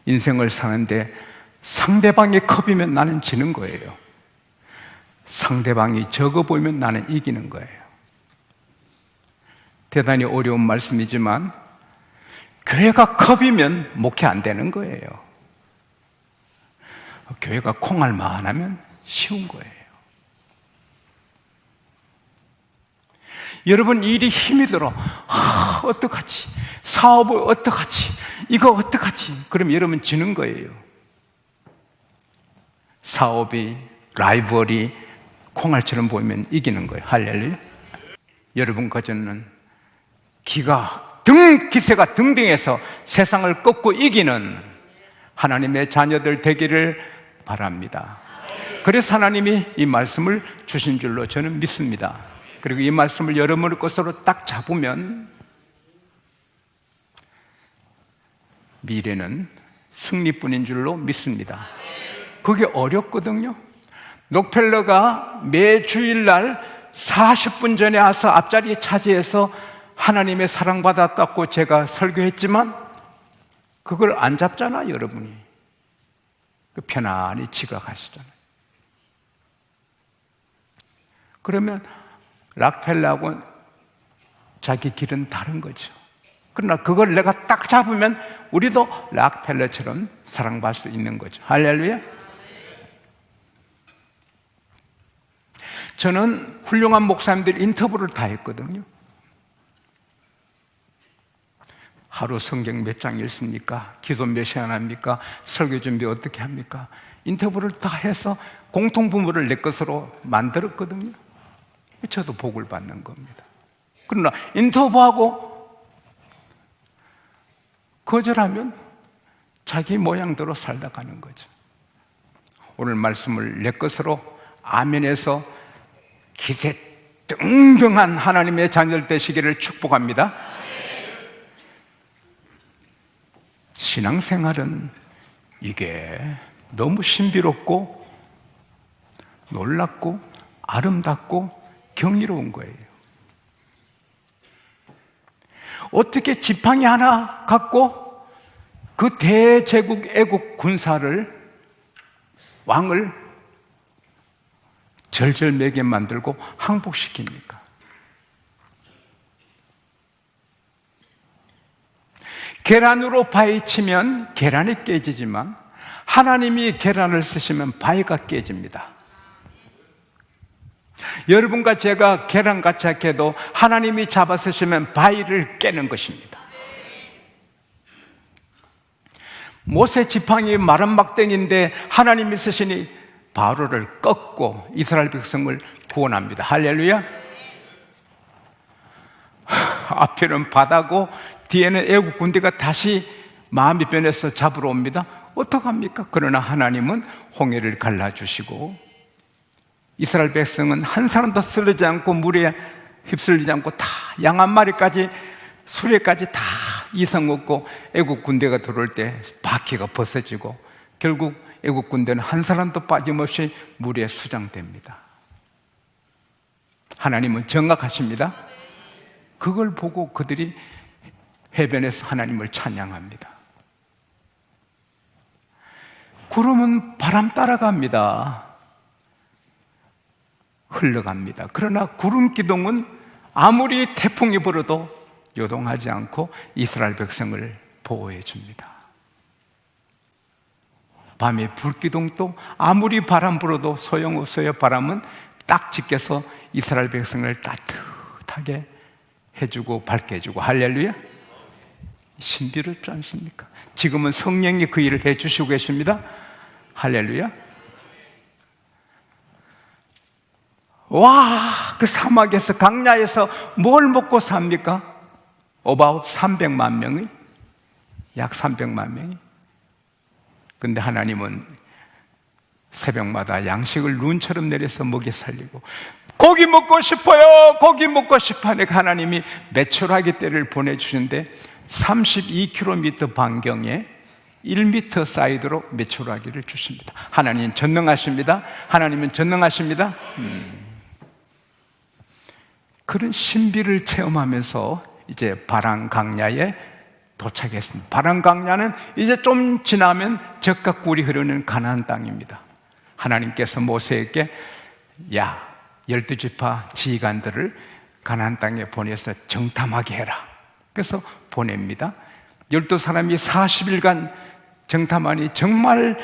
인생을 사는데 상대방이 컵이면 나는 지는 거예요. 상대방이 적어 보이면 나는 이기는 거예요. 대단히 어려운 말씀이지만 교회가 컵이면 목회 안 되는 거예요. 교회가 콩알만 하면 쉬운 거예요. 여러분 일이 힘이 들어. 어떡하지? 사업을 어떡하지? 이거 어떡하지? 그럼 여러분 지는 거예요. 사업이 라이벌이 콩알처럼 보이면 이기는 거예요. 할렐루야. 여러분 거저는 기세가 등등해서 세상을 꺾고 이기는 하나님의 자녀들 되기를 바랍니다. 그래서 하나님이 이 말씀을 주신 줄로 저는 믿습니다. 그리고 이 말씀을 여러분의 것으로 딱 잡으면 미래는 승리뿐인 줄로 믿습니다. 그게 어렵거든요. 록펠러가 매 주일날 40분 전에 와서 앞자리에 차지해서 하나님의 사랑받았다고 제가 설교했지만 그걸 안 잡잖아, 여러분이. 편안히 지각하시잖아요. 그러면 락펠러하고 자기 길은 다른 거죠. 그러나 그걸 내가 딱 잡으면 우리도 락펠러처럼 사랑받을 수 있는 거죠. 할렐루야. 저는 훌륭한 목사님들 인터뷰를 다 했거든요. 하루 성경 몇 장 읽습니까? 기도 몇 시간 합니까? 설교 준비 어떻게 합니까? 인터뷰를 다 해서 공통부모를 내 것으로 만들었거든요. 저도 복을 받는 겁니다. 그러나 인터뷰하고 거절하면 자기 모양대로 살다 가는 거죠. 오늘 말씀을 내 것으로 아멘해서 기세 등등한 하나님의 자녀들 되시기를 축복합니다. 신앙생활은 이게 너무 신비롭고 놀랍고 아름답고 경이로운 거예요. 어떻게 지팡이 하나 갖고 그 대제국 애국 군사를 왕을 절절매게 만들고 항복시킵니까? 계란으로 파헤치면 계란이 깨지지만 하나님이 계란을 쓰시면 바위가 깨집니다. 여러분과 제가 계란같이 해도 하나님이 잡아 쓰시면 바위를 깨는 것입니다. 모세 지팡이 마른 막대기인데 하나님이 쓰시니 바로를 꺾고 이스라엘 백성을 구원합니다. 할렐루야. 앞에는 바다고 뒤에는 애국 군대가 다시 마음이 변해서 잡으러 옵니다. 어떡합니까? 그러나 하나님은 홍해를 갈라주시고 이스라엘 백성은 한 사람도 쓰러지지 않고 물에 휩쓸리지 않고 다 양 한 마리까지 수레까지 다 이성 얻고 애국 군대가 들어올 때 바퀴가 벗어지고 결국 애국 군대는 한 사람도 빠짐없이 물에 수장됩니다. 하나님은 정확하십니다. 그걸 보고 그들이 해변에서 하나님을 찬양합니다. 구름은 바람 따라갑니다. 흘러갑니다. 그러나 구름 기둥은 아무리 태풍이 불어도 요동하지 않고 이스라엘 백성을 보호해 줍니다. 밤에 불기둥도 아무리 바람 불어도 소용없어요. 바람은 딱 지켜서 이스라엘 백성을 따뜻하게 해주고 밝게 해주고. 할렐루야. 신비롭지 않습니까? 지금은 성령이 그 일을 해주시고 계십니다. 할렐루야. 와, 그 사막에서 강야에서 뭘 먹고 삽니까? about 300만 명이, 약 300만 명이. 근데 하나님은 새벽마다 양식을 눈처럼 내려서 먹여 살리고 고기 먹고 싶어요, 고기 먹고 싶어 하니까 하나님이 메추라기 떼를 보내주시는데 32km 반경에 1m 사이드로 메추라기를 주십니다. 하나님은 전능하십니다. 하나님은 전능하십니다. 그런 신비를 체험하면서 이제 바람 강야에 도착했습니다. 바람 강야는 이제 좀 지나면 젖과 꿀이 흐르는 가나안 땅입니다. 하나님께서 모세에게 야, 12지파 지휘관들을 가나안 땅에 보내서 정탐하게 해라. 그래서 보냅니다. 12사람이 40일간 정탐하니 정말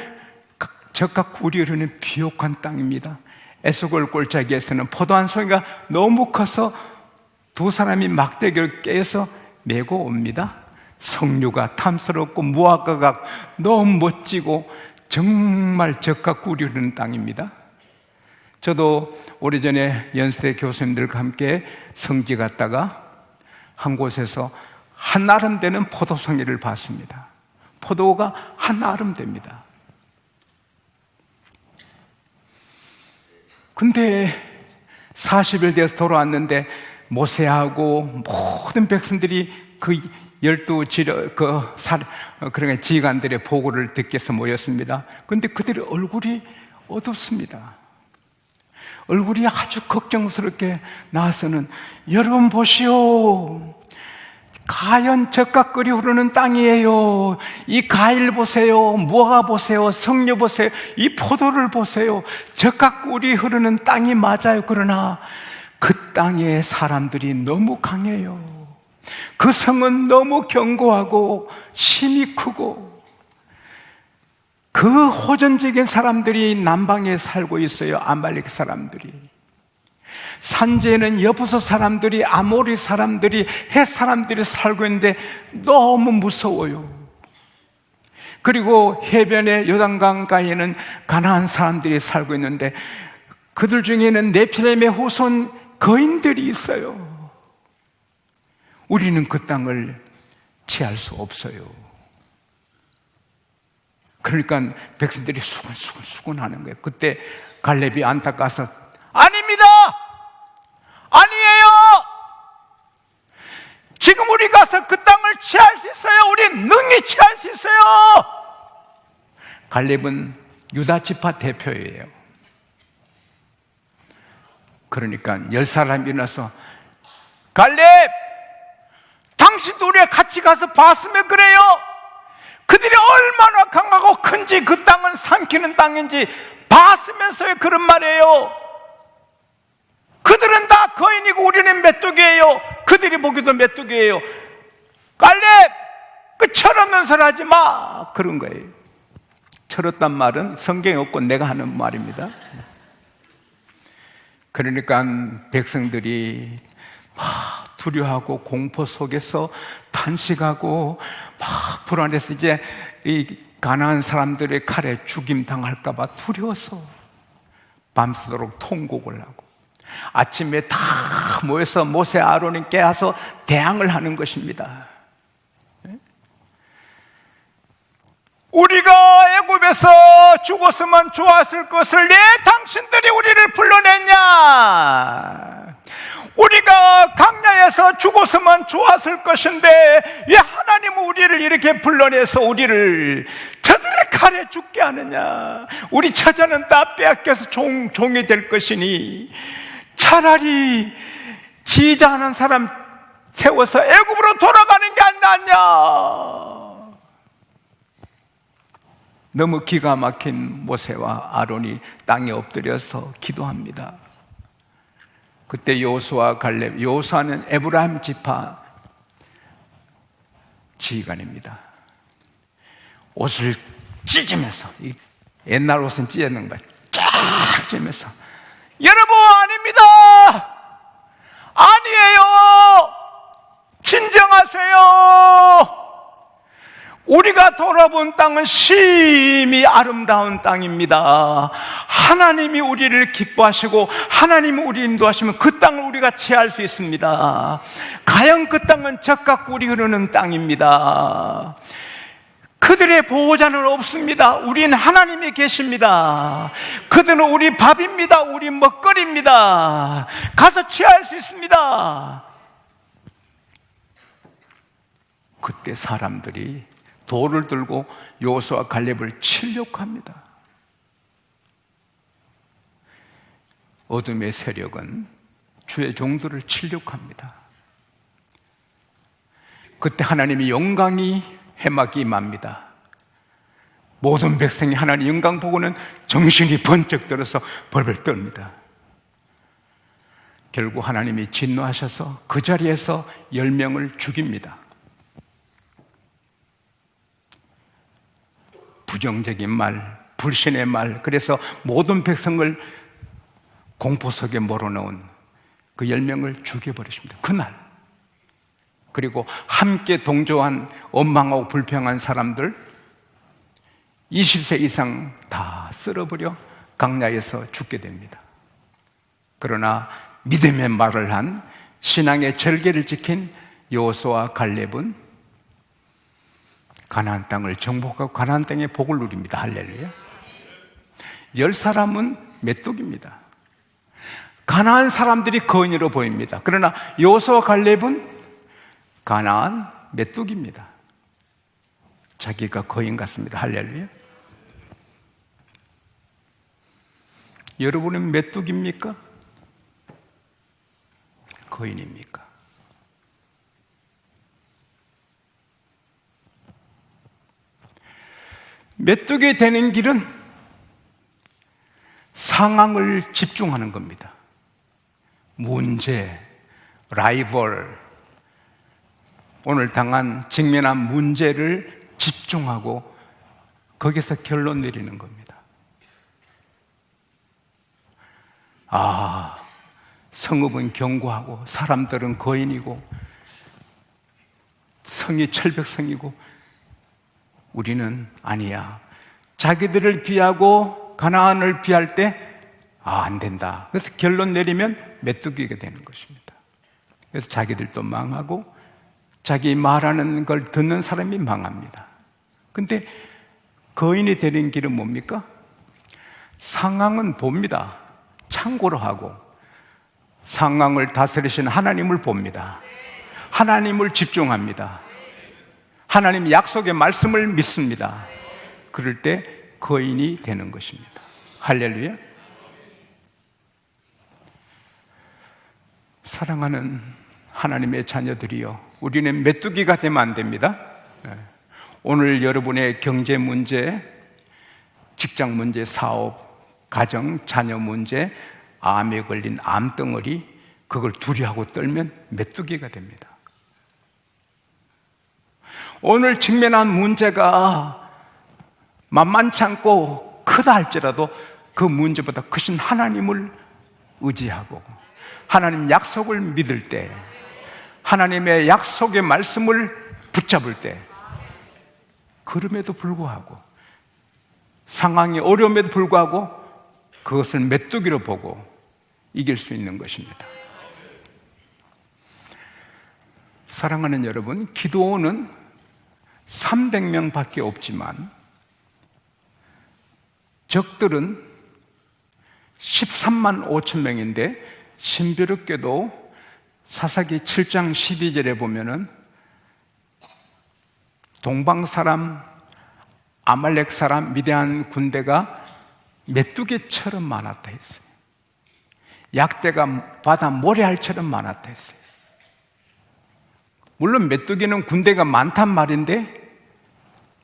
젖과 꿀이 흐르는 비옥한 땅입니다. 에스골 골짜기에서는 포도 한 송이가 너무 커서 두 사람이 막대기를 깨서 메고 옵니다. 석류가 탐스럽고 무화과가 너무 멋지고 정말 젖과 꿀이 흐르는 땅입니다. 저도 오래전에 연세 교수님들과 함께 성지 갔다가 한 곳에서 한 아름 되는 포도송이를 봤습니다. 포도가 한 아름 됩니다. 근데 40일 돼서 돌아왔는데 모세하고 모든 백성들이 그 12 그러니까 지휘관들의 보고를 듣기 위해서 모였습니다. 근데 그들의 얼굴이 어둡습니다. 얼굴이 아주 걱정스럽게 나와서는 여러분 보시오, 가연 젖과 꿀이 흐르는 땅이에요. 이 과일 보세요, 무화과 보세요, 석류 보세요, 이 포도를 보세요. 젖과 꿀이 흐르는 땅이 맞아요. 그러나 그 땅의 사람들이 너무 강해요. 그 성은 너무 견고하고 힘이 크고 그 호전적인 사람들이 남방에 살고 있어요. 아말렉 사람들이. 산지에는 여부서 사람들이, 아모리 사람들이, 헷 사람들이 살고 있는데 너무 무서워요. 그리고 해변의 요단강가에는 가나안 사람들이 살고 있는데 그들 중에는 네피렘의 후손 거인들이 있어요. 우리는 그 땅을 취할 수 없어요. 그러니까 백성들이 수근수근 하는 거예요. 그때 갈렙이 안타까워서 아닙니다! 아니에요! 지금 우리 가서 그 땅을 취할 수 있어요. 우리 능히 취할 수 있어요. 갈렙은 유다 지파 대표예요. 그러니까 10사람이 일어나서 갈렙! 당신도 우리가 같이 가서 봤으면 그래요. 그들이 얼마나 강하고 큰지, 그 땅은 삼키는 땅인지 봤으면서요 그런 말이에요. 그들은 다 거인이고 우리는 메뚜기예요. 그들이 보기도 메뚜기예요. 갈렙, 그 철없는 소리 하지 마, 그런 거예요. 철없단 말은 성경에 없고 내가 하는 말입니다. 그러니까 백성들이 막 두려워하고 공포 속에서 탄식하고 막 불안해서 이제 이 가나안 사람들의 칼에 죽임 당할까 봐 두려워서 밤새도록 통곡을 하고 아침에 다 모여서 모세 아론이 깨어서 대항을 하는 것입니다. 우리가 애굽에서 죽었으면 좋았을 것을 왜 당신들이 우리를 불러냈냐? 우리가 강야에서 죽었으면 좋았을 것인데 왜 하나님은 우리를 이렇게 불러내서 우리를 저들의 칼에 죽게 하느냐? 우리 처자는 다 빼앗겨서 종이 될 것이니 차라리 지휘자하는 사람 세워서 애굽으로 돌아가는 게 안 낫냐? 너무 기가 막힌 모세와 아론이 땅에 엎드려서 기도합니다. 그때 여호수아 갈렙, 여호수아는 에브라임 지파 지휘관입니다. 옷을 찢으면서, 옛날 옷은 찢는 거 쫙 찢으면서 여러분 아닙니다. 아니에요. 진정하세요. 우리가 돌아본 땅은 심히 아름다운 땅입니다. 하나님이 우리를 기뻐하시고 하나님이 우리 인도하시면 그 땅을 우리가 취할 수 있습니다. 가연 그 땅은 젖과 꿀이 흐르는 땅입니다. 그들의 보호자는 없습니다. 우린 하나님이 계십니다. 그들은 우리 밥입니다. 우리 먹거리입니다. 가서 취할 수 있습니다. 그때 사람들이 돌을 들고 여호수아 갈렙을 치려고 합니다. 어둠의 세력은 주의 종들을 치려고 합니다. 그때 하나님의 영광이 해막이 임합니다. 모든 백성이 하나님 영광 보고는 정신이 번쩍 들어서 벌벌 떱니다. 결국 하나님이 진노하셔서 그 자리에서 10명을 죽입니다. 부정적인 말, 불신의 말, 그래서 모든 백성을 공포 속에 몰아넣은 그 10명을 죽여버리십니다. 그날. 그리고 함께 동조한 원망하고 불평한 사람들 20세 이상 다 쓸어버려 강야에서 죽게 됩니다. 그러나 믿음의 말을 한 신앙의 절개를 지킨 여호수아와 갈렙은 가나안 땅을 정복하고 가나안 땅의 복을 누립니다. 할렐루야. 10사람은 메뚜기입니다. 가나안 사람들이 거인으로 보입니다. 그러나 여호수아와 갈렙은 가나안 메뚜기입니다. 자기가 거인 같습니다. 할렐루야. 여러분은 메뚜기입니까? 거인입니까? 메뚜기 되는 길은 상황을 집중하는 겁니다. 문제, 라이벌, 오늘 직면한 문제를 집중하고 거기서 결론 내리는 겁니다. 성읍은 견고하고 사람들은 거인이고 성이 철벽성이고 우리는 아니야. 자기들을 비하고 가나안을 비할 때 안 된다. 그래서 결론 내리면 메뚜기가 되는 것입니다. 그래서 자기들도 망하고 자기 말하는 걸 듣는 사람이 망합니다. 근데 거인이 되는 길은 뭡니까? 상황은 봅니다. 참고로 하고 상황을 다스리시는 하나님을 봅니다. 하나님을 집중합니다. 하나님 약속의 말씀을 믿습니다. 그럴 때 거인이 되는 것입니다. 할렐루야. 사랑하는 하나님의 자녀들이여, 우리는 메뚜기가 되면 안 됩니다. 오늘 여러분의 경제 문제, 직장 문제, 사업, 가정, 자녀 문제, 암에 걸린 암덩어리, 그걸 두려워하고 떨면 메뚜기가 됩니다. 오늘 직면한 문제가 만만치 않고 크다 할지라도 그 문제보다 크신 하나님을 의지하고 하나님 약속을 믿을 때, 하나님의 약속의 말씀을 붙잡을 때, 그럼에도 불구하고 상황이 어려움에도 불구하고 그것을 메뚜기로 보고 이길 수 있는 것입니다. 사랑하는 여러분, 기드온은 300명밖에 없지만 적들은 13만 5천 명인데 신비롭게도 사사기 7장 12절에 보면은 동방 사람, 아말렉 사람, 미디안 군대가 메뚜기처럼 많았다 했어요. 약대가 바다 모래알처럼 많았다 했어요. 물론 메뚜기는 군대가 많단 말인데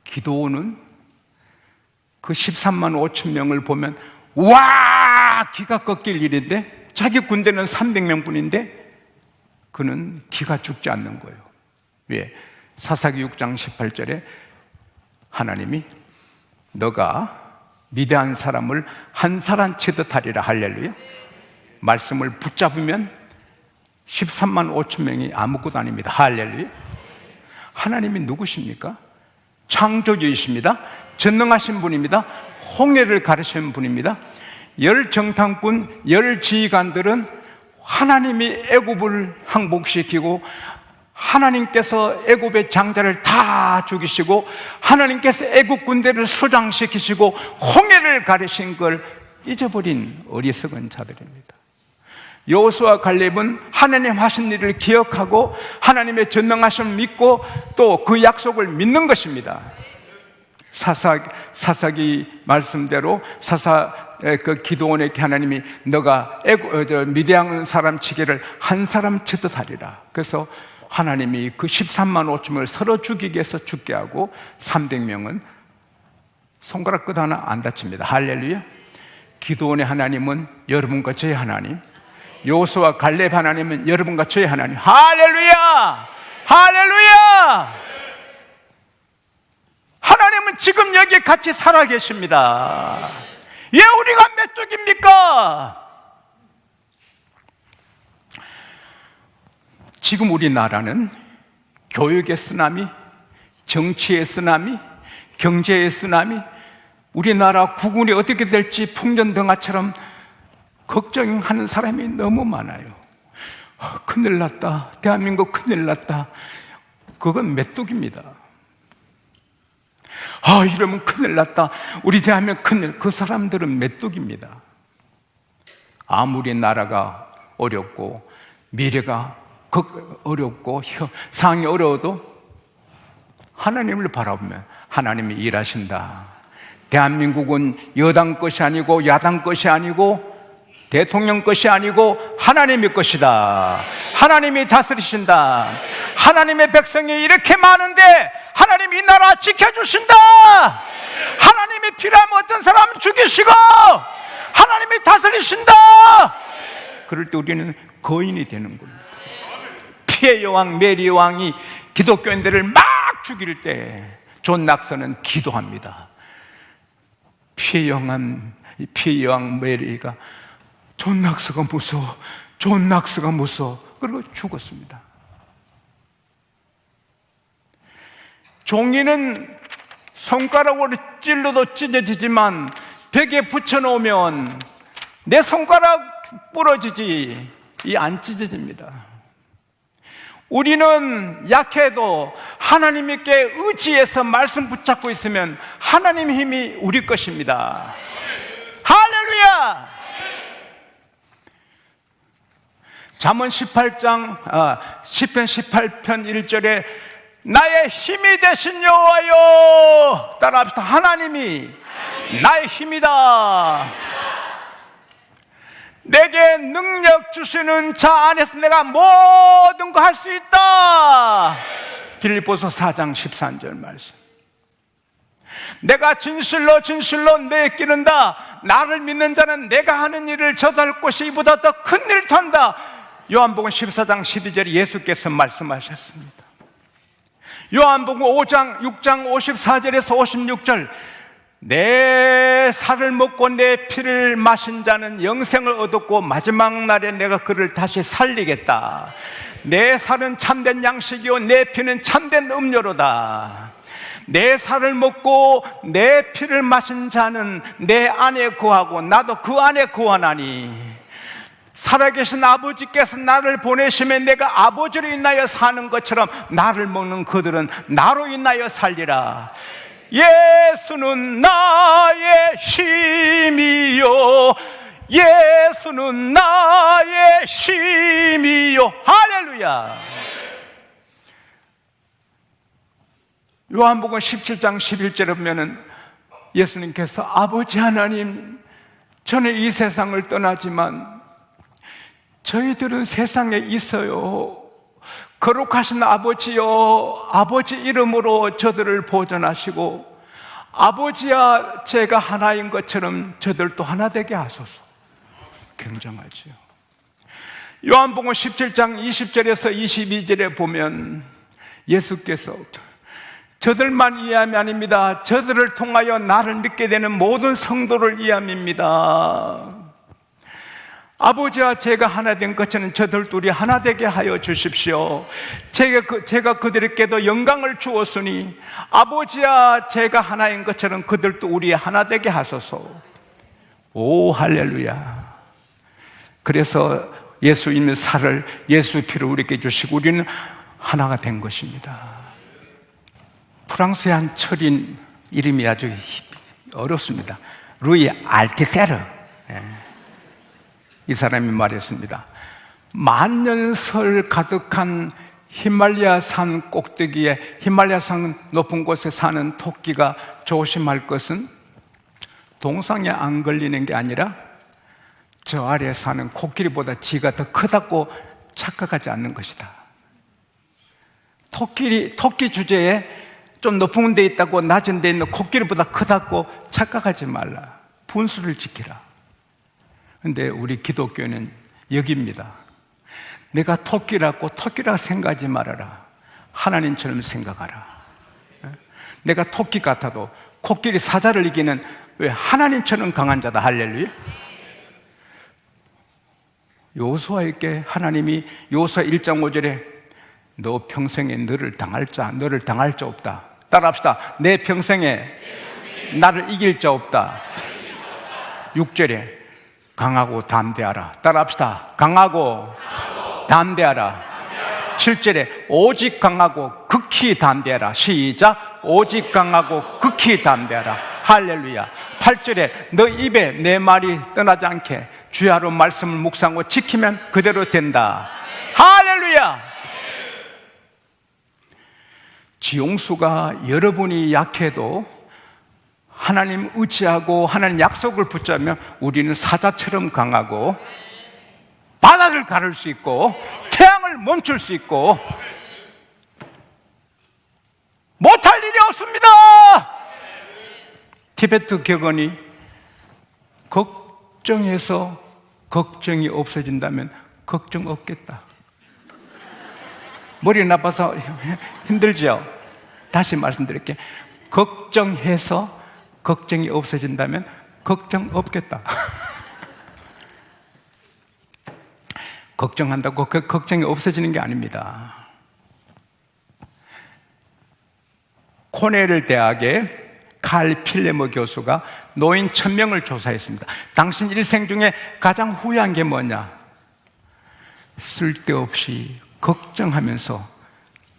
기드온은 그 13만 5천 명을 보면 와! 기가 꺾일 일인데 자기 군대는 300명 뿐인데 그는 기가 죽지 않는 거예요. 왜? 사사기 6장 18절에 하나님이 너가 미대한 사람을 한 사람 치듯 하리라. 할렐루야. 말씀을 붙잡으면 13만 5천 명이 아무것도 아닙니다. 할렐루야. 하나님이 누구십니까? 창조주이십니다. 전능하신 분입니다. 홍해를 가르치는 분입니다. 열 정탐꾼, 열 지휘관들은 하나님이 애굽을 항복시키고 하나님께서 애굽의 장자를 다 죽이시고 하나님께서 애굽 군대를 소장시키시고 홍해를 가르신 걸 잊어버린 어리석은 자들입니다. 여호수아 갈렙은 하나님 하신 일을 기억하고 하나님의 전능하심을 믿고 또 그 약속을 믿는 것입니다. 사사기 말씀대로 그 기드온에게 하나님이 너가 미디안 사람 치기를 한 사람 치듯 하리라. 그래서 하나님이 그 13만 5천을 서로 죽이기 위해서 죽게 하고 300명은 손가락 끝 하나 안 다칩니다. 할렐루야. 기도원의 하나님은 여러분과 저의 하나님, 여호수아와 갈렙 하나님은 여러분과 저의 하나님. 할렐루야! 할렐루야! 하나님은 지금 여기 같이 살아계십니다. 예, 우리가 메뚜기입니까? 지금 우리나라는 교육의 쓰나미, 정치의 쓰나미, 경제의 쓰나미, 우리나라 국운이 어떻게 될지 풍전등화처럼 걱정하는 사람이 너무 많아요. 큰일 났다, 대한민국 큰일 났다. 그건 메뚜기입니다. 이러면 큰일 났다, 우리 대한민국 큰일. 그 사람들은 메뚜기입니다. 아무리 나라가 어렵고 미래가 어렵고 상황이 어려워도 하나님을 바라보면 하나님이 일하신다. 대한민국은 여당 것이 아니고 야당 것이 아니고 대통령 것이 아니고 하나님의 것이다. 하나님이 다스리신다. 하나님의 백성이 이렇게 많은데 하나님이 이 나라 지켜주신다. 하나님이 필요하면 어떤 사람 죽이시고 하나님이 다스리신다. 그럴 때 우리는 거인이 되는 겁니다. 피해 여왕 메리 왕이 기독교인들을 막 죽일 때 존 낙서는 기도합니다. 피해 여왕 메리가 존 낙서가 무서워, 존 낙서가 무서워. 그리고 죽었습니다. 종이는 손가락으로 찔러도 찢어지지만 벽에 붙여놓으면 내 손가락 부러지지 안 찢어집니다. 우리는 약해도 하나님께 의지해서 말씀 붙잡고 있으면 하나님의 힘이 우리 것입니다. 할렐루야! 잠언 18장 시편 18편 1절에 나의 힘이 되신 여호와여, 따라합시다. 하나님이 나의 힘이다. 내게 능력 주시는 자 안에서 내가 모든 거 할 수 있다. 빌립보서 4장 13절 말씀. 내가 진실로 내 끼는다. 나를 믿는 자는 내가 하는 일을 저도 할 것이 이보다 더 큰 일을 한다. 요한복음 14장 12절에 예수께서 말씀하셨습니다. 요한복음 5장 6장 54절에서 56절, 내 살을 먹고 내 피를 마신 자는 영생을 얻었고 마지막 날에 내가 그를 다시 살리겠다. 내 살은 참된 양식이요 내 피는 참된 음료로다. 내 살을 먹고 내 피를 마신 자는 내 안에 거하고 나도 그 안에 거하나니, 살아계신 아버지께서 나를 보내시면 내가 아버지로 인하여 사는 것처럼 나를 먹는 그들은 나로 인하여 살리라. 예수는 나의 힘이요, 예수는 나의 힘이요. 할렐루야. 요한복음 17장 11절에 보면은 예수님께서 아버지 하나님, 저는 이 세상을 떠나지만 저희들은 세상에 있어요. 거룩하신 아버지여, 아버지 이름으로 저들을 보존하시고 아버지와 제가 하나인 것처럼 저들도 하나 되게 하소서. 굉장하지요. 요한복음 17장 20절에서 22절에 보면 예수께서 저들만 이해함이 아닙니다. 저들을 통하여 나를 믿게 되는 모든 성도를 이해함입니다. 아버지와 제가 하나 된 것처럼 저들도 우리 하나 되게 하여 주십시오. 제가 그들에게도 영광을 주었으니 아버지와 제가 하나인 것처럼 그들도 우리 하나 되게 하소서. 오 할렐루야. 그래서 예수님의 살을, 예수 피를 우리에게 주시고 우리는 하나가 된 것입니다. 프랑스의 한 철인, 이름이 아주 어렵습니다. 루이 알티세르. 이 사람이 말했습니다. 만년설 가득한 히말라야 산 꼭대기에, 히말라야 산 높은 곳에 사는 토끼가 조심할 것은 동상에 안 걸리는 게 아니라 저 아래에 사는 코끼리보다 지가 더 크다고 착각하지 않는 것이다. 토끼 주제에 좀 높은 데 있다고 낮은 데 있는 코끼리보다 크다고 착각하지 말라. 분수를 지키라. 근데 우리 기독교는 여기입니다. 내가 토끼라고 생각하지 말아라. 하나님처럼 생각하라. 내가 토끼 같아도 코끼리 사자를 이기는 왜 하나님처럼 강한 자다. 할렐루야. 여호수아에게 하나님이 여호수아 1장 5절에 너 평생에 너를 당할 자 없다. 따라합시다. 내 평생에 나를 이길 자 없다. 6절에 강하고 담대하라. 따라합시다. 강하고 담대하라. 7절에 오직 강하고 극히 담대하라. 시작. 오직 강하고 극히 담대하라. 할렐루야. 8절에 너 입에 내 말이 떠나지 않게 주야로 말씀을 묵상하고 지키면 그대로 된다. 할렐루야. 지용수가 여러분이 약해도 하나님 의지하고 하나님 약속을 붙잡으면 우리는 사자처럼 강하고 바다를 가를 수 있고 태양을 멈출 수 있고 못할 일이 없습니다. 티베트 격언이 걱정해서 걱정이 없어진다면 걱정 없겠다. 머리 나빠서 힘들죠? 다시 말씀드릴게요. 걱정해서 걱정이 없어진다면 걱정 없겠다. 걱정한다고 그 걱정이 없어지는 게 아닙니다. 코넬 대학의 칼 필레머 교수가 노인 1000명을 조사했습니다. 당신 일생 중에 가장 후회한 게 뭐냐? 쓸데없이 걱정하면서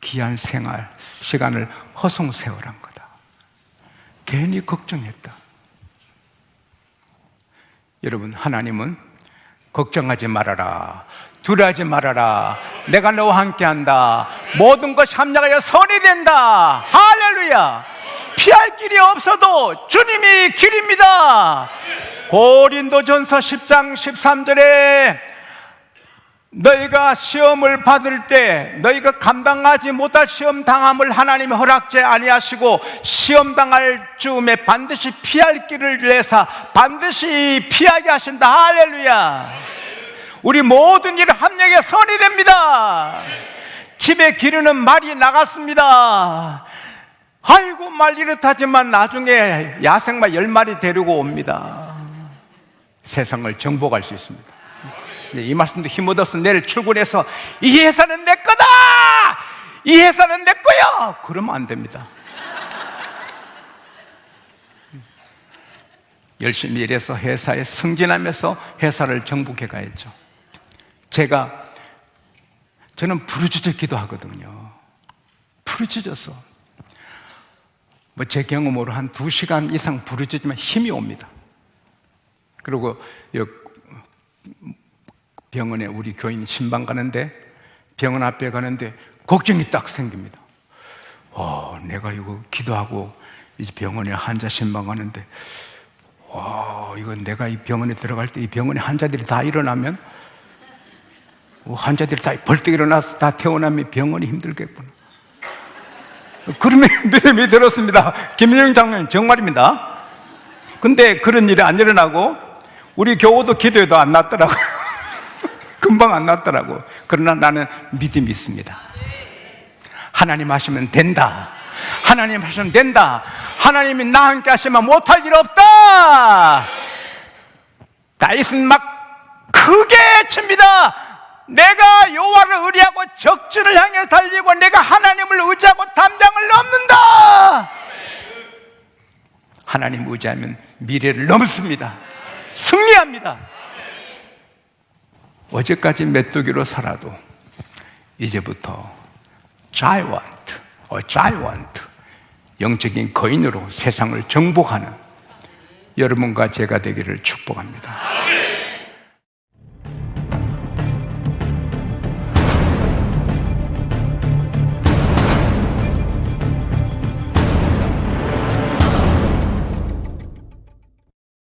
귀한 시간을 허송세월한 거다. 괜히 걱정했다. 여러분, 하나님은 걱정하지 말아라, 두려워하지 말아라, 내가 너와 함께한다, 모든 것이 합력하여 선이 된다. 할렐루야. 피할 길이 없어도 주님이 길입니다. 고린도전서 10장 13절에 너희가 시험을 받을 때 너희가 감당하지 못할 시험 당함을 하나님이 허락지 아니하시고 시험 당할 즈음에 반드시 피할 길을 내사 반드시 피하게 하신다. 할렐루야. 우리 모든 일을 합력에 선이 됩니다. 집에 기르는 말이 나갔습니다. 아이고 말 이렇다지만 나중에 야생마 10마리 데리고 옵니다. 세상을 정복할 수 있습니다. 이 말씀도 힘 얻어서 내일 출근해서 이 회사는 내 거다! 이 회사는 내 거야! 그러면 안 됩니다. 열심히 일해서 회사에 승진하면서 회사를 정복해 가야죠. 저는 부르짖어 기도하거든요. 부르짖어서 제 경험으로 한 2시간 이상 부르짖으면 힘이 옵니다. 그리고 병원에 우리 교인 신방 가는데 병원 앞에 가는데 걱정이 딱 생깁니다. 내가 이거 기도하고 이제 병원에 환자 신방 가는데 이거 내가 이 병원에 들어갈 때 이 병원에 환자들이 다 일어나면 환자들이 다 벌떡 일어나서 다 퇴원하면 병원이 힘들겠구나. 그러면 믿음이 들었습니다. 김민영 장로님 정말입니다. 근데 그런 일이 안 일어나고 우리 교우도 기도해도 안 낫더라고요. 금방 안 낫더라고. 그러나 나는 믿음이 있습니다. 하나님 하시면 된다. 하나님 하시면 된다. 하나님이 나와 함께 하시면 못할 일 없다. 다윗은 막 크게 칩니다. 내가 여호와를 의뢰하고 적진을 향해 달리고 내가 하나님을 의지하고 담장을 넘는다. 하나님 의지하면 미래를 넘습니다. 승리합니다. 어제까지 메뚜기로 살아도 이제부터 자이언트, 영적인 거인으로 세상을 정복하는 여러분과 제가 되기를 축복합니다.